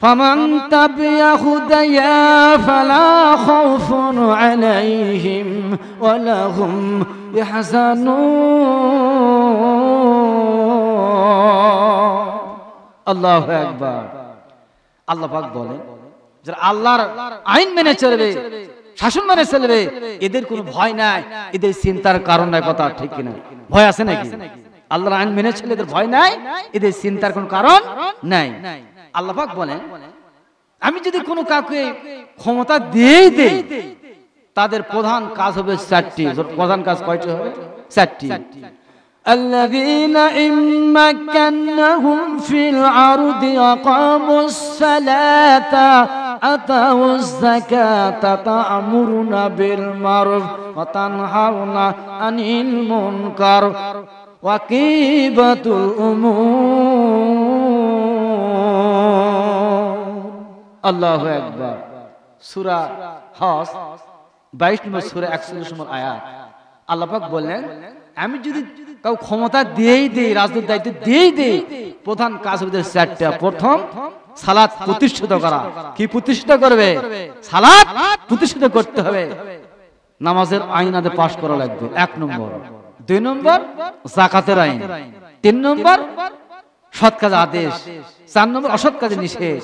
ফামান তাবিয়া হুদায়া ফালা খাউফুন আলাইহিম ওয়া লাহুম ইয়াহজানুন। আল্লাহু আকবার। আল্লাহ পাক বলেন যারা আল্লাহর আইন মেনে চলবে, শাসন মেনে চলবে, এদের কোনো ভয় নাই, এদের চিন্তার কারণ নাই। কথা ঠিক কিনা? ভয় আছে নাকি? আল্লাহর আইন মেনে চলে এদের ভয় নাই, এদের চিন্তার কোনো কারণ নাই। আল্লাহ পাক বলেন আমি যদি কোনো কাউকে ক্ষমতা দিয়েই দেই, তাদের প্রধান কাজ হবে চারটি। প্রধান কাজ কয়টি হবে? চারটি। الذين إن مكناهم في الأرض أقاموا الصلاة آتوا الزكاة تأمرون بالمعروف وتنهون عن المنكر وعاقبة الأمور। আল্লাহু আকবার। সূরা হজ 22 নম্বর সূরা 41 নম্বর আয়াত। আল্লাহ পাক বললেন আমি যদি কাউ ক্ষমতা দিয়েই দেই, রাজনৈতিক দায়িত্ব দিয়েই দেই, প্রধান কাজ হবে চারটা। প্রথম, সালাত প্রতিষ্ঠিত করা। কি প্রতিষ্ঠিত করবে? সালাত প্রতিষ্ঠিত করতে হবে। নামাজের আইন আদে পাশ করা লাগবে, 1 নম্বর। 2 নম্বর, যাকাতের আইন। 3 নম্বর, সৎ কাজ আদেশ। 4 নম্বর, অসৎ কাজে নিষেধ।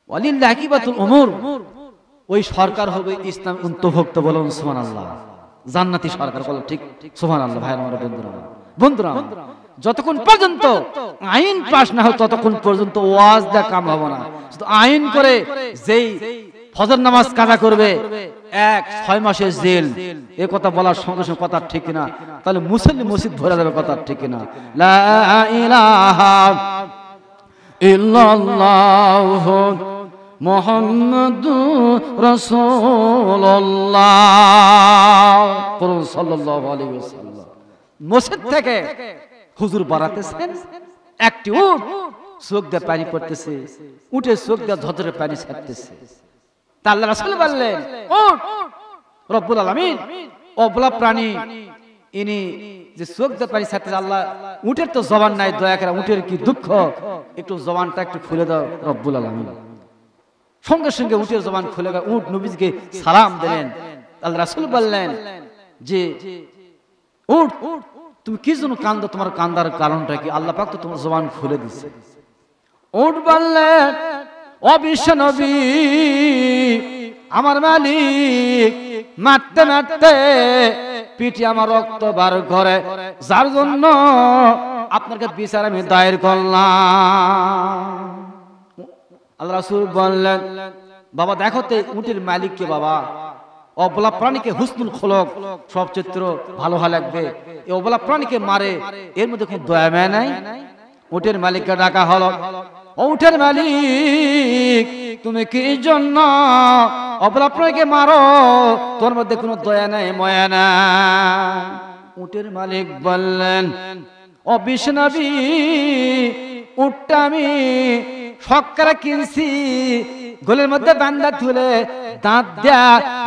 ওয়ালিল্লাহি আকিবাতুল উমুর। ওই সরকার হবে ইসলাম অন্তর্ভুক্ত। বলুন সুবহানাল্লাহ। জান্নাতি সরকার। বলো ঠিক সুবহানাল্লাহ। ভাই আমার বন্ধুরা, যতক্ষণ পর্যন্ত আইন পাস না হয় ততক্ষণ পর্যন্ত ওয়াজ দা কাম হবে না। শুধু আইন করে যেই ফজর নামাজ কাজা করবে 6 মাসের জেল, এ কথা বলার সঙ্গে সঙ্গে কথা ঠিক না? তাহলে মুসল্লি মসজিদ ভরে যাবে। কথা ঠিক না? লা ইলাহা ইল্লাল্লাহু মুহাম্মাদুর রাসূলুল্লাহ সাল্লাল্লাহু আলাইহি ওয়াসাল্লাম। মসজিদ থেকে হুজুর বাড়াতেছেন, একটি উট চোখ দিয়ে পানি পড়তেছে, উটের চোখ দিয়ে ঝরঝরে পানি ছাড়তেছে। তা আল্লাহ রাসূল বললেন উট রব্বুল আলামিন অবলা প্রাণী, ইনি যে চোখ দিয়ে পানি ছাড়তেছে, আল্লাহ উটের তো জবান নাই, দয়া করে উটের কি দুঃখ, একটু জবানটা একটু খুলে দাও রব্বুল আলামিন। সঙ্গে সঙ্গে উটের জবান খুলে গেল। উট নবীকে সালাম দিলেন। আল্লাহ রাসূল বললেন যে উট তুমি কি জন্য কান্দো, তোমার কান্দার কারণটা কি? আল্লাহ পাক তো তোমার জবান খুলে দিয়েছে। উট বললেন ও বিশ্ব নবী, আমার মালিক মারতে মারতে পিঠে আমার রক্ত বার করে, যার জন্য আপনাকে বিচার আমি দায়ের করলাম। আল্লাহ রাসূল বললেন বাবা দেখো তো উটের মালিক কে বাবা? অবলা প্রাণীকে হুসনুল খুলুক, সব চিত্র ভালো হয় লাগবে। এই অবলা প্রাণীকে মারে, এর মধ্যে কোনো দয়া মায়া নাই। উটের মালিককে ডাকা হলো, ও উটের মালিক তুমি কি জন্য অবলা প্রাণীকে মারো? তোর মধ্যে কোনো দয়া নাই, মায়া নাই। উটের মালিক বললেন ও বিশ্ব নবী, উটটা আমি শক্করা কিনছি, গোলের মধ্যে বান্দা তুলে দাঁত দেয়া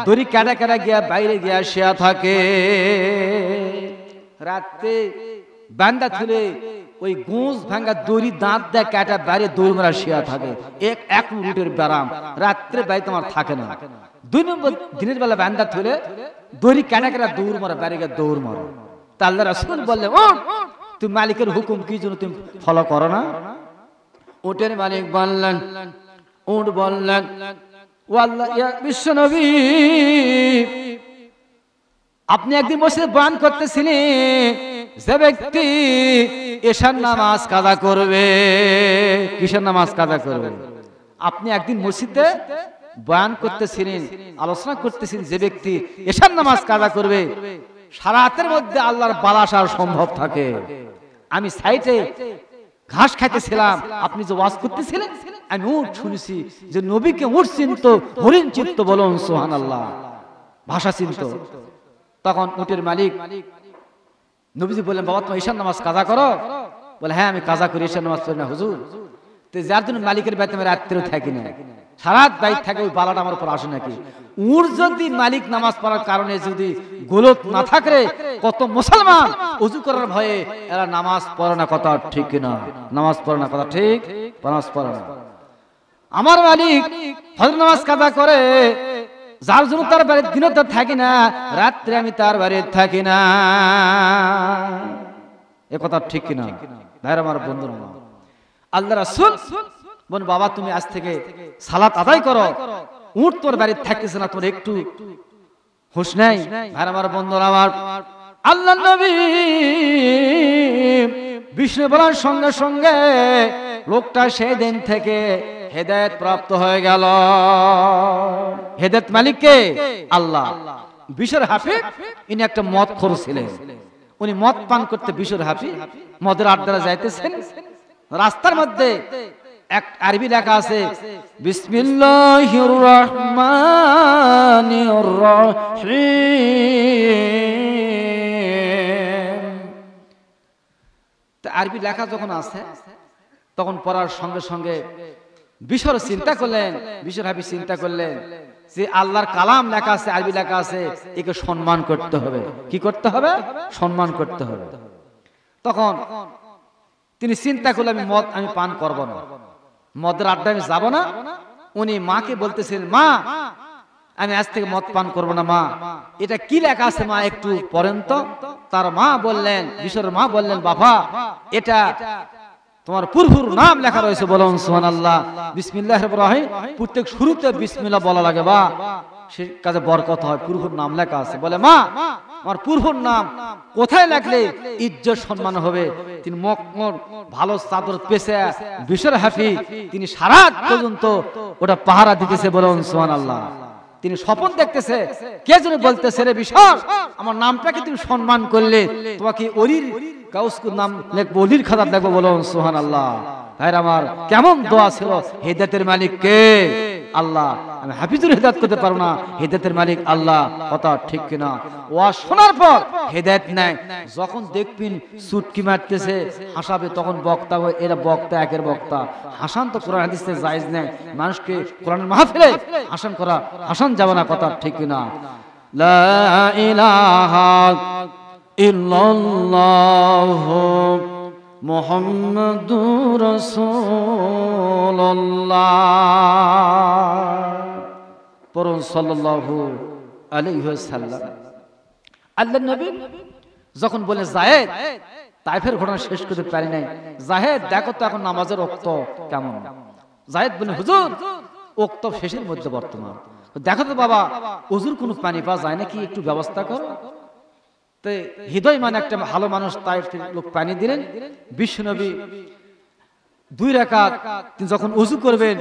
দড়ি কাটা কাটা গিয়া বাইরে গিয়া শুয়া থাকে। রাতে বান্দা তুলে ওই গুঁজ ভাঙ্গা দড়ি দাঁত দেয়া কাটা বাইরে দৌড় মারা শুয়া থাকে। এক রুটের ব্যারাম, রাত্রে বাড়ি তোমার থাকে না। 2 নম্বর, দিনের বেলা বান্দা তুলে দড়ি কাটা কাটা দৌড় মারা, বাইরে গিয়ে দৌড় মারো। তা আল্লাহ রাসূল বললেন ও তুমি মালিকের হুকুম কি জন্য তুমি ফলো করো না? উটের মালিক বললেন, উট বললেন ও আল্লাহ ইয়া বিশ্ব নবী, আপনি একদিন মসজিদে বয়ান করতেছিলেন যে ব্যক্তি এশার নামাজ কাজা করবে। কিসের নামাজ কাজা করবে? আপনি একদিন মসজিদে বয়ান করতেছিলেন, আলোচনা করতেছিলেন যে ব্যক্তি এশার নামাজ কাজা করবে, সারা রাতের মধ্যে আল্লাহর বালাস আর সম্ভব থাকে। আমি সাইটে ঘাস খাইতেছিলাম, আপনি যে ওয়াজ করতেছিলেন, আমি উট শুনেছি যে নবীকে উট চিনত, হরিণ চিন্ত। বলুন সুবহানাল্লাহ। ভাষা চিন্ত। তখন উটের মালিক নবীজি বললেন বাবা তুমি ঈশার নামাজ কাজা করো? বলে হ্যাঁ আমি কাজা করি, ঈশার নামাজ পড়ি না হুজুর। তো যার জন্য মালিকের বাড়িতে আমি রাত্রেও থাকি না, সারা দায়িত্ব থাকে ওই বালাটা আমার উপর আসে নাকি। উর যদি মালিক নামাজ পড়ার কারণে যদি গলত না থাকে, কত মুসলমান ওযু করার ভয়ে এরা নামাজ পড়ে না, কথা ঠিক কিনা? নামাজ পড়ে না, কথা ঠিক, নামাজ পড়ে না। আমার মালিক ফজর নামাজ কাজা করে, যার জন্য তার বাড়ির দিনও তার থাকি না, রাত্রে আমি তার বাড়ির থাকি না, এ কথা ঠিক কিনা? ভাইরা আমার, বন্ধুরা, আল্লাহ রাসূল বলেন, বাবা তুমি আজ থেকে সালাত আদায় করো, উঠ তোর বাড়ির থাকতেছে না, তোর একটু হুঁশ নাই। ভাইরা আমার, বন্ধুরা আমার, আল্লাহ নবী বিষ্ণু বলার সঙ্গে সঙ্গে লোকটা সেই দিন থেকে হেদায়েত প্রাপ্ত হয়ে গেল। হেদায়েত মালিক কে? আল্লাহ। বিশর হাফিজ ইনি একটা মদখোর ছিলেন, উনি মদ পান করতে বিশর হাফিজ মদের আড্ডায় যাইতেছেন, রাস্তার মধ্যে এক আরবি লেখা আছে, বিসমিল্লাহির রহমানির রহিম। আরবি লেখা যখন আছে তখন পড়ার সঙ্গে সঙ্গে বিশর চিন্তা করলেন, বিশর হাফিজ চিন্তা করলেন যে আল্লাহর কালাম লেখা আছে, আরবি লেখা আছে, একে সম্মান করতে হবে। কি করতে হবে? সম্মান করতে হবে। তখন তিনি চিন্তা করলেন, আমি পান করব না, মদের আড্ডায় আমি যাব না। উনি মাকে বলতেছেন, মা আমি আজ থেকে মদ পান করব না, মা এটা কি লেখা আছে মা একটু পড়েন তো। তার মা বললেন, বিশর মা বললেন, বাবা এটা তোমার পূর্বর নাম লেখা রয়েছে, বলুন সুবহানাল্লাহ। বিসমিল্লাহির রহিম প্রত্যেক শুরুতে বিসমিল্লাহ বলা লাগে, বা সে কাজে বরকত হয়, পূর্বর নাম লেখা আছে। বলে, মা আমার পূর্বর নাম কোথায় লেখলে ইজ্জত সম্মান হবে? তিনি মকমর ভালো চাদর পেছে বিশর হাফিজ তিনি সারা পর্যন্ত ওটা পাহারা দিতেছে, বলুন সুবহানাল্লাহ। তিনি স্বপ্ন দেখতেছে, কে যেন বলতেছে, রে বিশর আমার নামটাকে তুমি সম্মান করলে, তোমাকে অলির কাউসকুর নাম লিখবো, অলির খাতা লিখবো, বলুন সুবহানাল্লাহ। ভাইরা আমার, কেমন দোয়া ছিল! হেদায়েতের মালিক কে? আল্লাহ। আমি হাফিজুর হেদায়েত করতে পারবো না, হেদায়েতের মালিক আল্লাহ, কথা ঠিক কিনা? ওয়াজ শোনার পর হেদায়েত নাই, যখন দেখবেন সুটকি মারতেছে হাসাবে, তখন বক্তা হয়, এরা বক্তা, একের বক্তা। হাসান তো কোরআন হাদিসে জায়েজ নেই, মানুষকে কোরআনের মাহফিলে হাসান করা, হাসান যাবে না, কথা ঠিক কিনা? লা ইলাহা ইল্লাল্লাহু মুহাম্মাদুর রাসূলুল্লাহ, পড়ুন সাল্লাল্লাহু আলাইহি ওয়াসাল্লাম। আল্লাহর নবী যখন বলে যায়েদ, তাইফের ঘটনা শেষ করতে পারি নাই, যায়েদ দেখো তো এখন নামাজের ওয়াক্ত কেমন। যায়েদ বলে, হুজুর ওয়াক্ত শেষের মধ্যে বর্তমান, দেখো তো বাবা ওযুর কোনো পানি পাওয়া যায় নাকি, একটু ব্যবস্থা করো। তো হৃদয় মানে একটা ভালো মানুষ, তাই লোক পানি দিলেন। বিশ্বনবী 2 রাকাত যখন ওযু করবেন,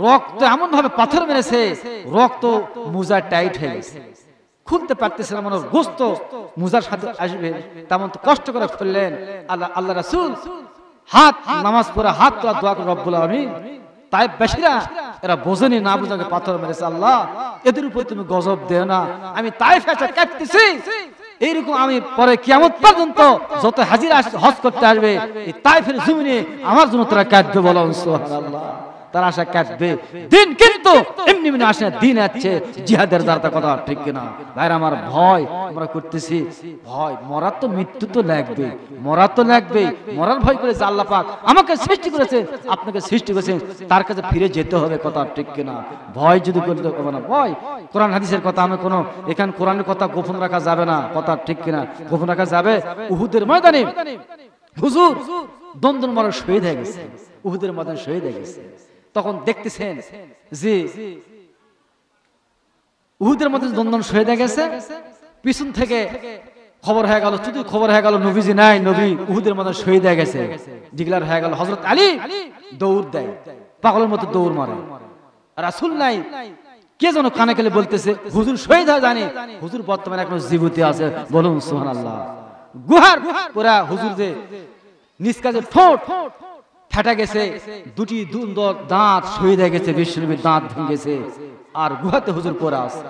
রক্ত এমন ভাবে পাথর মেরেছে, রক্ত মুজা টাইট হয়ে গেছে, খুলতে পারতেছে না, মানে গোস্ত মুজার সাথে আসবে তেমন তো কষ্ট করে খুললেন। আল্লাহ রাসূল হাত নামাজ পড়ে হাত তোলা দোয়া করে, রব্বুল আলামিন তাই বেশিরা এরা বোঝেনি, না বুঝাকে পাথর মেরেছে, আল্লাহ এদের উপর তুমি গজব দেও না, আমি তাইফ এসে কাঁদতেছি, এইরকম আমি পরে কিয়ামত পর্যন্ত যত হাজির হজ করতে আসবে এই তাইফের জমিনে আমার জন্য তারা কাঁদবে, বলুন সুবহানাল্লাহ। তারা আশা কাঁদবে, দিন কিন্তু এমনি এমনি আসে, দিন আছে জিহাদের দ্বারা, কথা ঠিক কিনা? ভাইরা আমার, ভয় আমরা করতেছি, ভয় মরার তো, মৃত্যু তো লাগবে, মরা তো লাগবে, মরার ভয় করে যে আল্লাহ পাক আমাকে সৃষ্টি করেছেন, আপনাকে সৃষ্টি করেছেন, তার কাছে ফিরে যেতে হবে, কথা ঠিক কিনা? ভয় যদি করতে হবে না, ভয় কোরআন হাদিসের কথা, আমি কোনো এখানে কোরআনের কথা গোপন রাখা যাবে না, কথা ঠিক কিনা? গোপন রাখা যাবে? উহুদের ময়দানে হুজুর দন্দন মারা শহীদ হয়ে গেছে, উহুদের ময়দানে শহীদ হয়ে গেছে। তখন দেখতেছেন যে উহুদের মধ্যে দ্বন্দ্ব শহীদ হয়ে গেছে, পিছন থেকে খবর হয়ে গেল, শুধু খবর হয়ে গেল নবীজি নাই, নবী উহুদের মধ্যে শহীদ হয়ে গেছে, ডিক্লার হয়ে গেল। হযরত আলী দৌড় দেয়, পাগলের মতো দৌড় মারে, রাসূল নাই। কে যেন কানে কানে বলতেছে, হুজুর শহীদ হয়ে জানি, হুজুর বর্তমানে এখনো জীবিত আছে, বলুন সুবহানাল্লাহ। গুহার পুরা হুজুর যে নিজ কাজে ঠোঁট ফাটা গেছে, 2টি দাঁত শহীদ হয়ে গেছে, বিশ্বনবীর দাঁত ভেঙে গেছে, আর গুহাতে হুজুর পড়ে আছে।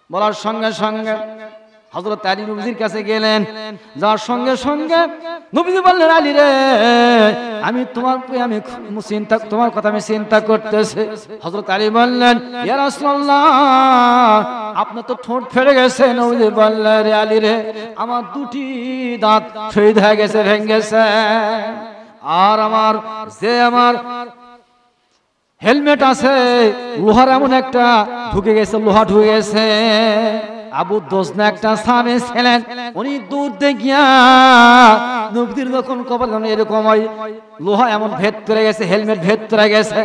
বলার সঙ্গে সঙ্গে হযরত আলী নবীজির কাছে গেলেন, যার সঙ্গে সঙ্গে নবীজি বললেন, আলী রে, আমি তোমার কথা আমি চিন্তা করতেছি। হযরত আলী বললেন, ইয়া রাসূলুল্লাহ, আপনার তো ঠোঁট ফেটে গেছে। নবীজি বললেন, রে আলী রে, আমার দুটি দাঁত শহীদ হয়ে গেছে, ভেঙে গেছে। আর আমার হেলমেট আছে, লোহার এমন একটা ঢুকে গেছে, লোহা ঢুকে গেছে। আবু দোসনা একটা সাহাবী ছিলেন, উনি দূর দেখিয়া নবীর যখন কবর এরকম হয়, লোহা এমন ভেদ করে গেছে, হেলমেট ভেদ করে গেছে।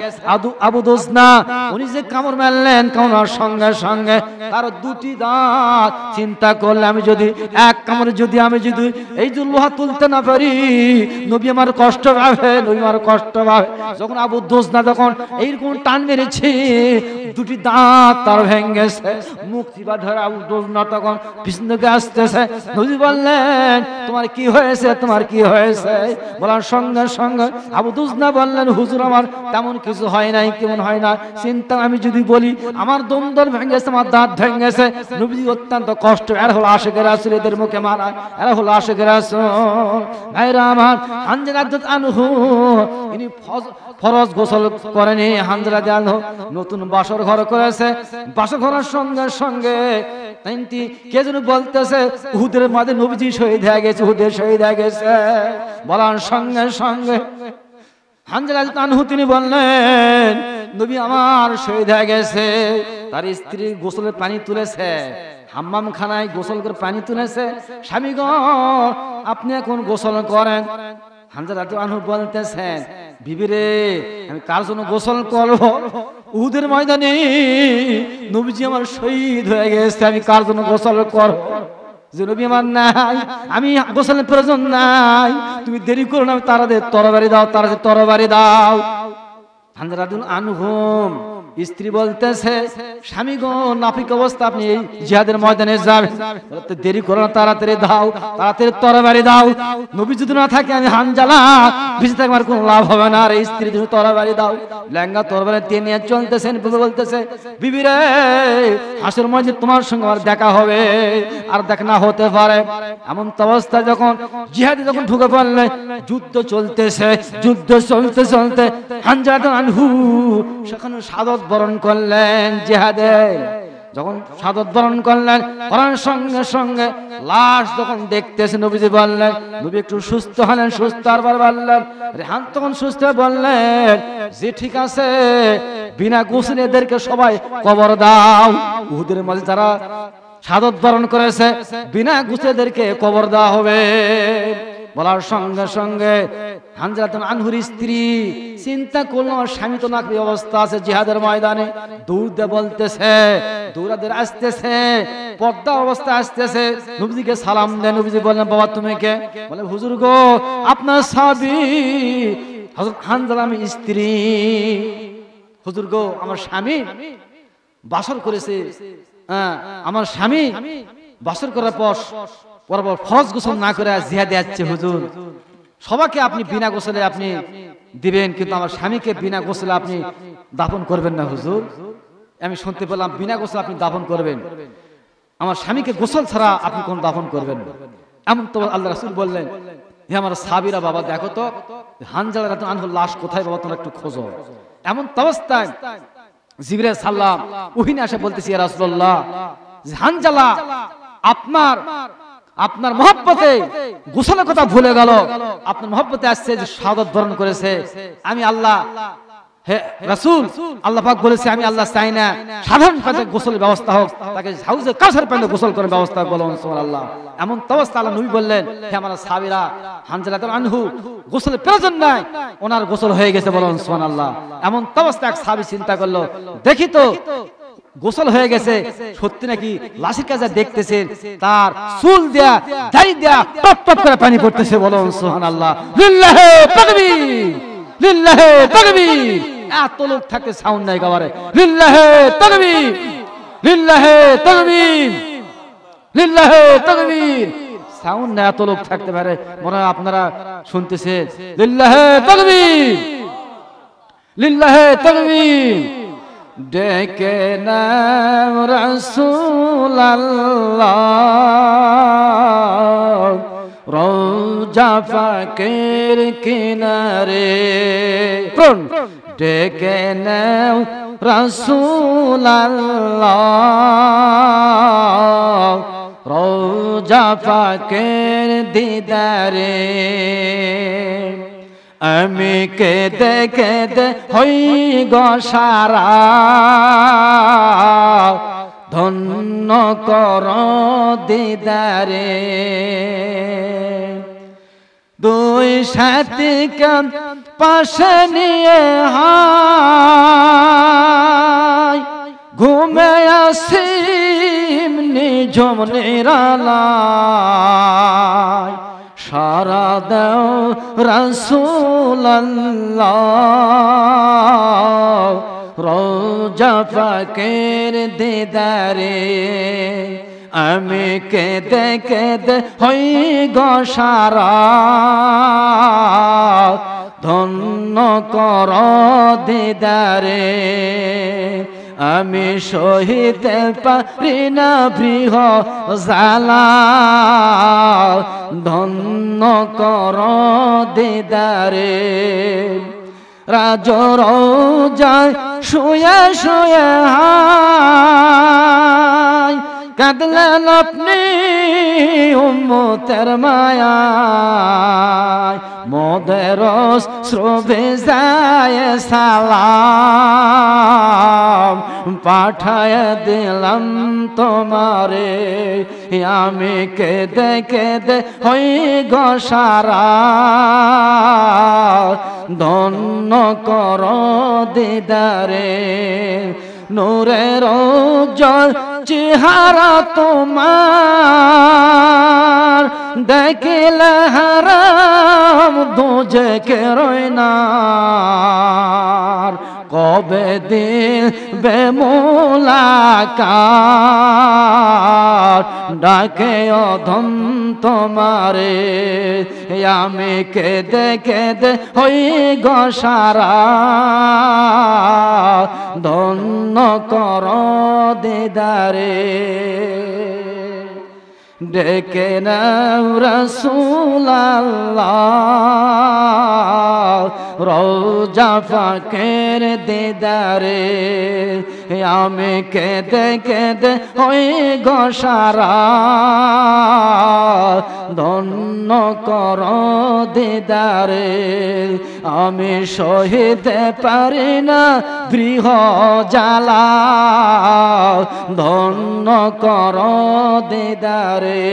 আবু দোসনা উনি যে কামড় মারলেন, কামড়ার সঙ্গে সঙ্গে তার দুটি দাঁত, চিন্তা করলে আমি যদি এক কামড়ে আমি যদি এই যে লোহা তুলতে না পারি, নবী আমার কষ্ট পাবে, নবী আমার কষ্ট পাবে। যখন আবু দোসনা যখন এইরকম টান মেরেছে, দুটি দাঁত তার ভেঙে গেছে। মুক্তি বা ধরে আবু দোসনা তখন পিছন দিকে আসতেছে। নবী বললেন, তোমার কি হয়েছে, তোমার কি হয়েছে? বলার সঙ্গে সঙ্গে আবু দোসনা বললেন, হুজুর আমার তেমন কিছু হয় নাই, কেমন হয় না, চিন্তা আমি যদি বলি আমার দন্দর ভেঙে গেছে, আমার দাঁত ভেঙে গেছে। নবী অত্যন্ত কষ্ট। এরা হলো আশিকের রাসূল, এদের মুখে মারা, এরা হলো আশিকের রাসূল। ভাইরা আমার, হানজালা রাদিয়াল্লাহু আনহু ইনি ফরজ গোসল করেনি। হানজালা রাদিয়াল্লাহু আনহু নতুন বাসর ঘর করেছে। বাসর ঘরের সঙ্গে সঙ্গে কে যেন বলতেছে, উহুদের মাঝে নবীজি শহীদ হয়ে গেছে, উহুদের শহীদ হয়ে গেছে। বলার সঙ্গে সঙ্গে হানজালা রাদিয়াল্লাহু আনহু তিনি বললেন, নবী আমার শহীদ হয়ে গেছে। তার স্ত্রী গোসলের পানি তুলেছে, হাম্মাম খানায় গোসল করে পানি তুলেছে। স্বামী গো, আপনি এখন গোসল করেন। হানজালা রাদিয়াল্লাহু আনহু বলতেছেন, বিবি রে, আমি কার জন্য গোসল করব? উহুদের ময়দানে নবীজি আমার শহীদ হয়ে গেছে, আমি কার জন্য গোসল করব? যে নবী আমার নাই, আমি গোসলের প্রয়োজন নাই, তুমি দেরি করো না, তারাদের তরবারি দাও, তারাদের তরবারি দাও। হানজালা রাদিয়াল্লাহু আনহু স্ত্রী বলতেছে, স্বামী গো, নাফিক অবস্থা, আপনি এই জিহাদের ময়দানে যাবেন, দেরি করো না, তাড়াতাড়ি দাও, তাড়াতাড়ি তরবারি দাও। নবী যদি না থাকে, আমি হানজালা বেঁচে থাকলে আমার কোনো লাভ হবে না। আর স্ত্রী তুমি তরবারি দাও। লেঙ্গা তরবারি দিয়ে নিয়ে চলতেছেন, বলতেছে, বিবি রে, হাসর ময়দানে তোমার সঙ্গে আর দেখা হবে, আর দেখা না হতে পারে। এমন অবস্থা যখন জিহাদে যখন ঢুকে পড়লে, যুদ্ধ চলতেছে, যুদ্ধ চলতে চলতে হানজালা রাদিয়াল্লাহু আনহু সেখানে শাহাদাত বরণ করলেন জিহাদে। যখন শাহাদাত বরণ করলেন, করার সঙ্গে সঙ্গে লাশ যখন দেখতেছে, নবীজি বললেন, নবী একটু সুস্থ হলেন, সুস্থ আরবার বললেন, রেহান তখন সুস্থ বললেন যে ঠিক আছে, বিনা গোসলে এদেরকে সবাই কবর দাও। উহুদের মাঝে যারা শাহাদাত বরণ করেছে, বিনা গোসলে এদেরকে কবর দেওয়া হবে। বলার সঙ্গে সঙ্গে হানজালা রাদিয়াল্লাহু আনহুর স্ত্রী চিন্তা করলো, আমার স্বামী তো নাকি অবস্থা আছে জিহাদের ময়দানে, দৌড়তে বলতেছে, দৌড়াতে আসতেছে, পর্দা অবস্থা আসতেছে। নবীজিকে সালাম দেন। নবীজি বললেন, বাবা তুমি কে? বলে, হুজুর গো, আপনার সাহাবী হযরত হানজালা, আমি স্ত্রী। হুজুর গো, আমার স্বামী বাসর করেছে, আমার স্বামী বাসর করার পর ফরজ গোসল না করে জিহাদে যাচ্ছে। হুজুর, সবাইকে আপনি বিনা গোসলে আপনি দিবেন, কিন্তু আমার স্বামীকে বিনা গোসলে আপনি দাফন করবেন না। হুজুর, আমি শুনতে পেলাম বিনা গোসলে আপনি দাফন করবেন, আমার স্বামীকে গোসল ছাড়া আপনি কোন দাফন করবেন না। এমন তো আল্লাহ রাসূল বললেন, হে আমার সাহাবীরা, বাবা দেখো তো হানজালা রাদিয়াল্লাহু আনহুর লাশ কোথায়, বাবা তোমরা একটু খোঁজো। এমন অবস্থায় জিবরাইল সাল্লাম ওহিনে এসে বলতেছি, ইয়া রাসূলুল্লাহ, হানজালা আপনার মহব্বতে গোসলের কথা ভুলে গেল, আপনার মহব্বতে আসছে যে শাহাদাত বরণ করেছে। আমি আল্লাহ, হে রাসূল, আল্লাহ পাক বলেছে, আমি আল্লাহ চাই না সাধারণ কাজে গোসলের ব্যবস্থা হোক, তাকে হাউজে কাউসার পানিতে গোসল করার ব্যবস্থা বলুন সুবহানাল্লাহ। এমন অবস্থা আল্লাহ নবী বললেন, হে আমার সাহাবীরা, হানজালা রাদিয়াল্লাহু আনহু গোসলের প্রয়োজন নাই, ওনার গোসল হয়ে গেছে, বলুন সুবহানাল্লাহ। এমন অবস্থা এক সাহাবী চিন্তা করলো, দেখি তো গোসল হয়ে গেছে, সত্যি নাকি লাশের কাছে দেখতেছেন তার চুল দেয়া, দাড়ি দেয়া টপ টপ করে পানি পড়তেছে, বলুন সুবহানাল্লাহ। লিল্লাহি তাকবীর, লিল্লাহি তাকবীর। এত লোক থাকে, সাউন্ড নাই গাওয়ারে। লিল্লাহি তাকবীর, লিল্লাহি তাকবীর, লিল্লাহি তাকবীর। সাউন্ড না, এত লোক থাকতে পারে, মনে হয় আপনারা শুনতেছেন। লিল্লাহি তাকবীর, লিল্লাহি তাকবীর। ডেকে নাও রাসূলুল্লাহ রওজা পাকের কিনারে ডেকে নাও রাসূলুল্লাহ রওজা পাকের দিদারে আমি কেঁদে কেঁদে হই গো সারা ধন্য কর দিদারে দুই সাথীকে পাশে নিয়ে হায় ঘুমে আসিম নিঝুম নিরালায় সারা দাও রাসূলুল্লাহ রওজা পাকের দিদারে আমি কেঁদে কেঁদে হই গো সারা ধন্য কর দিদারে আমি সহিতে পারি না বৃহ জ্বালা ধন্য কর দিদারে রাজর যায় শুয়ে শুয়ে হায় কাঁদলেন আপনি উম্মতের মায়ায় মোদের শ্রবে যায় সালাম পাঠায় দিলাম তোমারে আমি কেঁদে কেঁদে হই গো সারা ধন্য কর দিদারে নূরের উজ্জ্বল চেহারা তোমার দেখিলে হারাম দোজকে রয়নার কবে দিল বেমুলাকার ডাকে অধম তোমারে আমি কেঁদে কেঁদে হই গো সারা ধন্য কর দিদারে ডেকে নাও রাসূলুল্লাহ রওজা পাকের দিদারে আমি কেঁদে কেঁদে হই গো সারা ধন্য কর দিদারে আমি সহিতে পারি না বৃহ জ্বালা ধন্য কর দিদারে